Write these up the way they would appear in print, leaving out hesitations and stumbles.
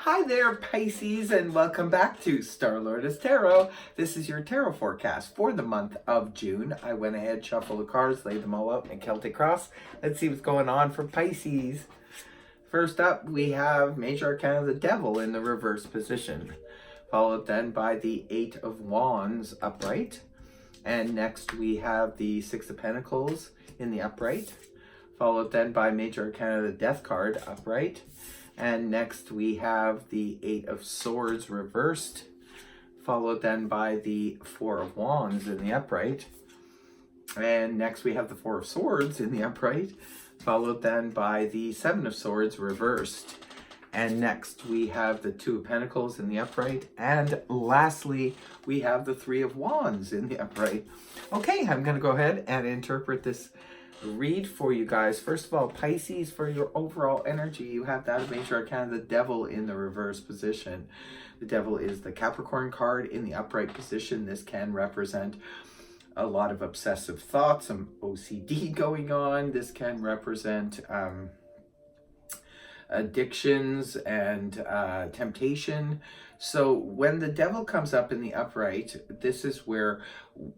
Hi there, Pisces, and welcome back to Starlord's Tarot. This is your tarot forecast for the month of June. I went ahead, shuffled the cards, laid them all out in a Celtic cross. Let's see what's going on for Pisces. First up, we have Major Arcana, the Devil, in the reverse position, followed then by the Eight of Wands upright. And next we have the Six of Pentacles in the upright, followed then by Major Arcana, the Death card upright. And next we have the Eight of Swords reversed, followed then by the Four of Wands in the upright. And next we have the Four of Swords in the upright, followed then by the Seven of Swords reversed. And next we have the Two of Pentacles in the upright. And lastly, we have the Three of Wands in the upright. Okay, I'm going to go ahead and interpret this read for you guys. First of all, Pisces, for your overall energy, you have that of Major Arcana, the Devil, in the reverse position. The Devil is the Capricorn card in the upright position. This can represent a lot of obsessive thoughts, some OCD going on. This can represent addictions and temptation. So when the Devil comes up in the upright, this is where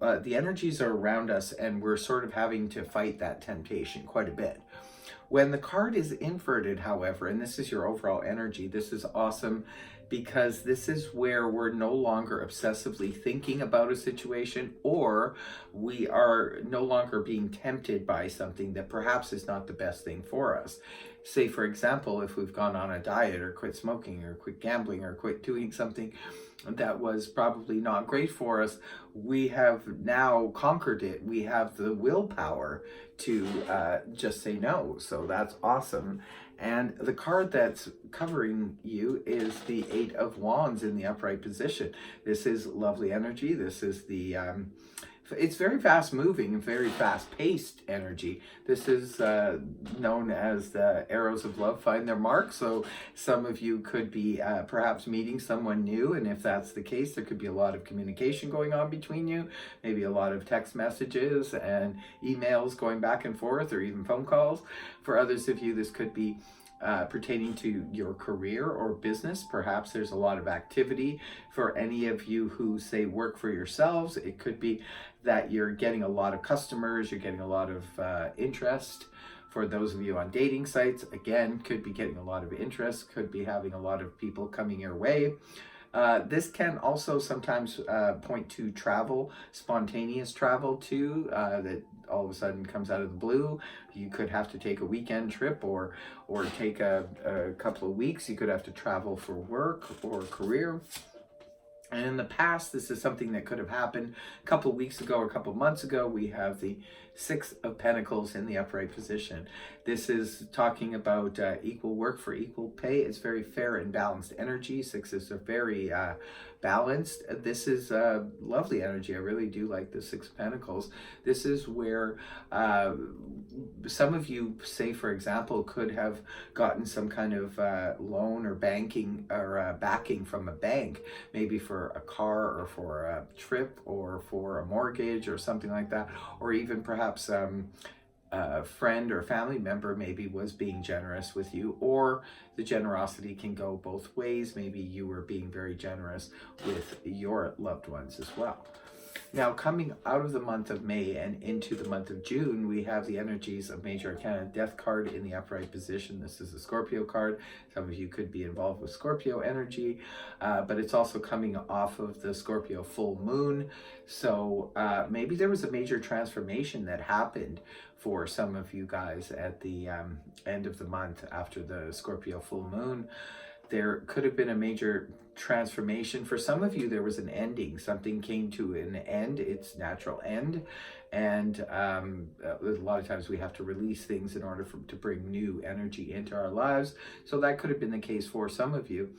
the energies are around us and we're sort of having to fight that temptation quite a bit. When the card is inverted, however, and this is your overall energy, this is awesome because this is where we're no longer obsessively thinking about a situation, or we are no longer being tempted by something that perhaps is not the best thing for us. Say, for example, if we've gone on a diet or quit smoking or quit gambling or quit doing something that was probably not great for us, we have now conquered it. We have the willpower to just say no. So that's awesome. And the card that's covering you is the Eight of Wands in the upright position. This is lovely energy. This is the it's very fast moving and very fast paced energy. This is known as the arrows of love find their mark. So some of you could be perhaps meeting someone new. And if that's the case, there could be a lot of communication going on between you, maybe a lot of text messages and emails going back and forth, or even phone calls. For others of you, this could be pertaining to your career or business. Perhaps there's a lot of activity. For any of you who say work for yourselves, it could be that you're getting a lot of customers, you're getting a lot of interest. For those of you on dating sites, again, could be getting a lot of interest, could be having a lot of people coming your way. This can also sometimes point to travel, spontaneous travel too, that all of a sudden comes out of the blue. You could have to take a weekend trip or take a couple of weeks. You could have to travel for work or career. And in the past, this is something that could have happened a couple of weeks ago or a couple of months ago. We have the Six of Pentacles in the upright position. This is talking about equal work for equal pay. It's very fair and balanced energy. Sixes are very balanced. This is lovely energy. I really do like the Six of Pentacles. This is where some of you, say for example, could have gotten some kind of loan or banking or backing from a bank, maybe for a car or for a trip or for a mortgage or something like that, or even perhaps a friend or family member maybe was being generous with you, or the generosity can go both ways. Maybe you were being very generous with your loved ones as well. Now, coming out of the month of May and into the month of June, we have the energies of Major Arcana Death card in the upright position. This is a Scorpio card. Some of you could be involved with Scorpio energy, but it's also coming off of the Scorpio full moon. So maybe there was a major transformation that happened for some of you guys at the end of the month after the Scorpio full moon. There could have been a major transformation. For some of you, there was an ending. Something came to an end, its natural end. And a lot of times we have to release things in order to bring new energy into our lives. So that could have been the case for some of you.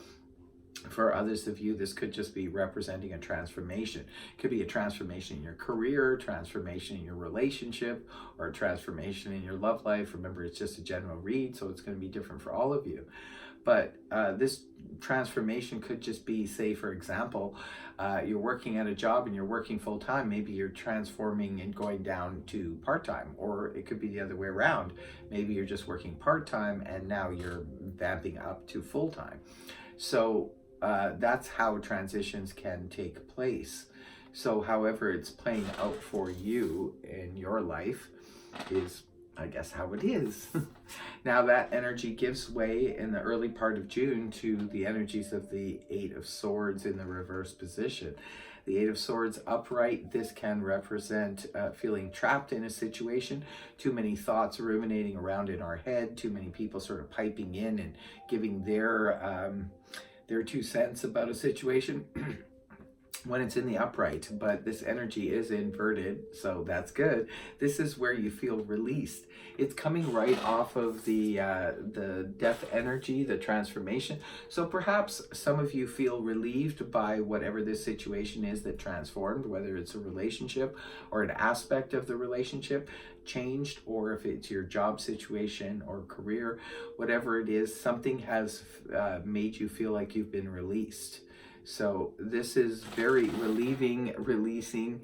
For others of you, this could just be representing a transformation. It could be a transformation in your career, transformation in your relationship, or a transformation in your love life. Remember, it's just a general read, so it's going to be different for all of you. But this transformation could just be, say, for example, you're working at a job and you're working full time. Maybe you're transforming and going down to part time, or it could be the other way around. Maybe you're just working part time and now you're vamping up to full time. So that's how transitions can take place. So however it's playing out for you in your life is, I guess, how it is. Now that energy gives way in the early part of June to the energies of the Eight of Swords in the reverse position. The Eight of Swords upright, this can represent feeling trapped in a situation, too many thoughts ruminating around in our head, too many people sort of piping in and giving their 2 cents about a situation. When it's in the upright, but this energy is inverted, so that's good. This is where you feel released. It's coming right off of the death energy, the transformation. So perhaps some of you feel relieved by whatever this situation is that transformed, whether it's a relationship or an aspect of the relationship changed, or if it's your job situation or career, whatever it is, something has made you feel like you've been released. So this is very relieving, releasing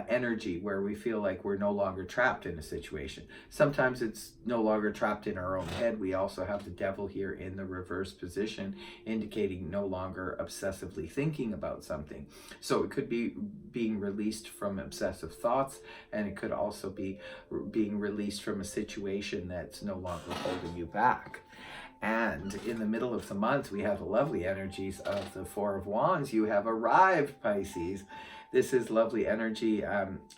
energy where we feel like we're no longer trapped in a situation. Sometimes it's no longer trapped in our own head. We also have the devil here in the reverse position, indicating no longer obsessively thinking about something. So it could be being released from obsessive thoughts, and it could also be being released from a situation that's no longer holding you back. And in the middle of the month, we have the lovely energies of the Four of Wands. You have arrived, Pisces. This is lovely energy.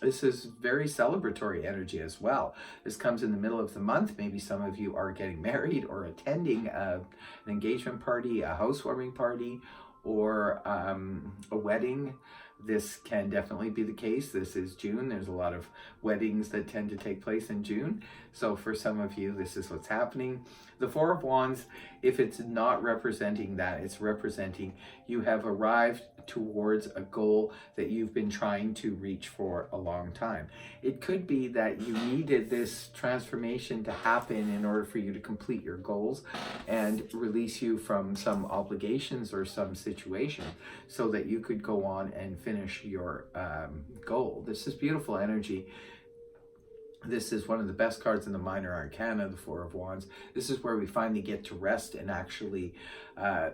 This is very celebratory energy as well. This comes in the middle of the month. Maybe some of you are getting married or attending an engagement party, a housewarming party, or a wedding. This can definitely be the case. This is June. There's a lot of weddings that tend to take place in June. So for some of you, this is what's happening. The Four of Wands, if it's not representing that, it's representing you have arrived towards a goal that you've been trying to reach for a long time. It could be that you needed this transformation to happen in order for you to complete your goals and release you from some obligations or some situation so that you could go on and finish your goal. This is beautiful energy. This is one of the best cards in the Minor Arcana, the Four of Wands. This is where we finally get to rest and actually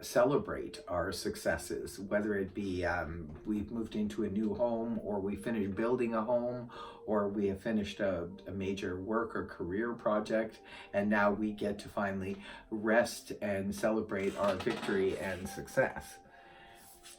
celebrate our successes, whether it be we've moved into a new home, or we finished building a home, or we have finished a major work or career project, and now we get to finally rest and celebrate our victory and success.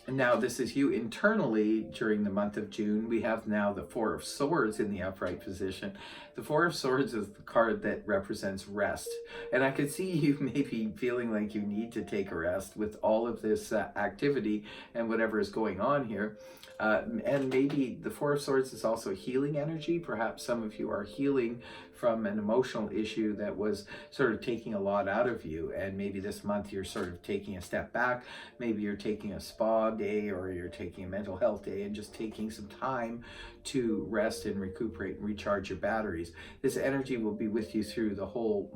Now, this is you internally during the month of June. We have now the Four of Swords in the upright position. The Four of Swords is the card that represents rest. And I could see you maybe feeling like you need to take a rest with all of this activity and whatever is going on here. And maybe the Four of Swords is also healing energy. Perhaps some of you are healing from an emotional issue that was sort of taking a lot out of you. And maybe this month you're sort of taking a step back. Maybe you're taking a spa day, or you're taking a mental health day and just taking some time to rest and recuperate and recharge your batteries. This energy will be with you through the whole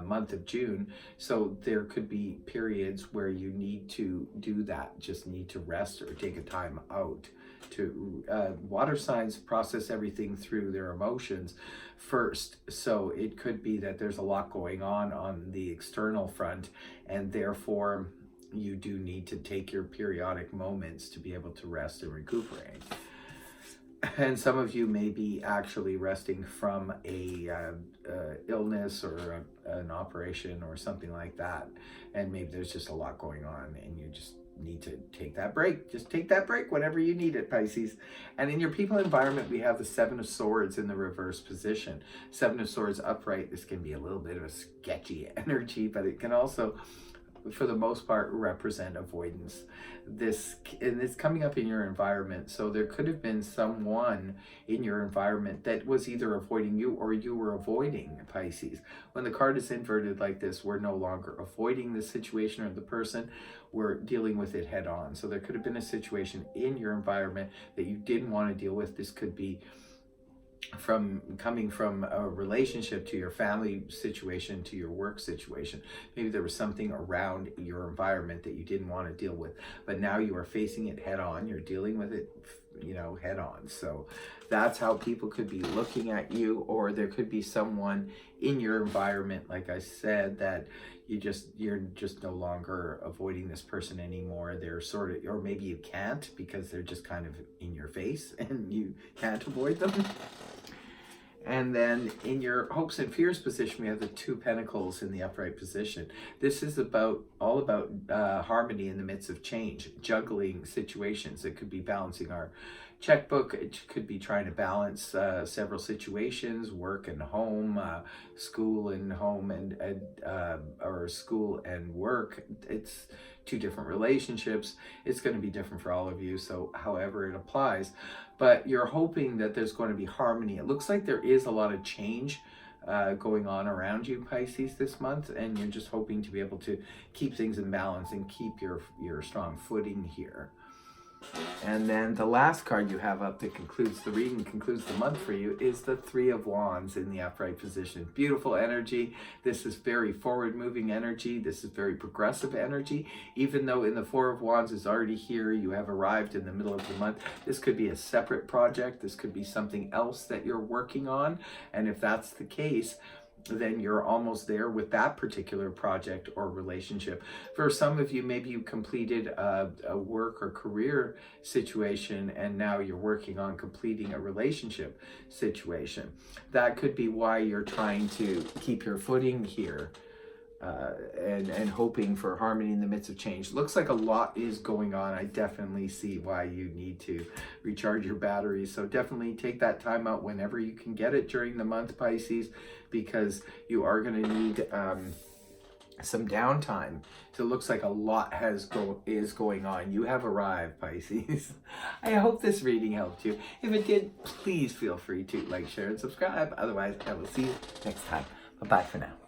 month of June. So there could be periods where you need to do that, just need to rest or take a time out. To water signs process everything through their emotions first, so it could be that there's a lot going on the external front, and therefore you do need to take your periodic moments to be able to rest and recuperate. And some of you may be actually resting from a illness or an operation or something like that, and maybe there's just a lot going on and you just need to take that break. Just take that break whenever you need it, Pisces. And in your people environment, we have the Seven of Swords in the reverse position. Seven of Swords upright, this can be a little bit of a sketchy energy, but it can also, for the most part, represent avoidance. And it's coming up in your environment. So there could have been someone in your environment that was either avoiding you or you were avoiding, Pisces. When the card is inverted like this, we're no longer avoiding the situation or the person. We're dealing with it head on. So there could have been a situation in your environment that you didn't want to deal with. This could be coming from a relationship to your family situation to your work situation. Maybe there was something around your environment that you didn't want to deal with, but now you are facing it head on. You're dealing with it you know, head on. So that's how people could be looking at you, or there could be someone in your environment, like I said, that you're just no longer avoiding this person anymore. They're sort of, or maybe you can't because they're just kind of in your face and you can't avoid them. And then in your hopes and fears position, we have the 2 pentacles in the upright position. This is all about harmony in the midst of change, juggling situations. It could be balancing our checkbook. It could be trying to balance several situations, work and home, school and home, or school and work. It's 2 different relationships. It's going to be different for all of you, so however it applies. But you're hoping that there's going to be harmony. It looks like there is a lot of change going on around you, Pisces, this month, and you're just hoping to be able to keep things in balance and keep your strong footing here. And then the last card you have up that concludes the reading, concludes the month for you, is the 3 of Wands in the upright position. Beautiful energy. This is very forward-moving energy. This is very progressive energy. Even though in the 4 of Wands is already here, you have arrived in the middle of the month. This could be a separate project. This could be something else that you're working on. And if that's the case, then you're almost there with that particular project or relationship. For some of you, maybe you completed a work or career situation and now you're working on completing a relationship situation. That could be why you're trying to keep your footing here and hoping for harmony in the midst of change. Looks like a lot is going on. I definitely see why you need to recharge your batteries. So definitely take that time out whenever you can get it during the month, Pisces, because you are going to need some downtime. So it looks like a lot is going on. You have arrived, Pisces. I hope this reading helped you. If it did, please feel free to like, share, and subscribe. Otherwise, I will see you next time. Bye-bye for now.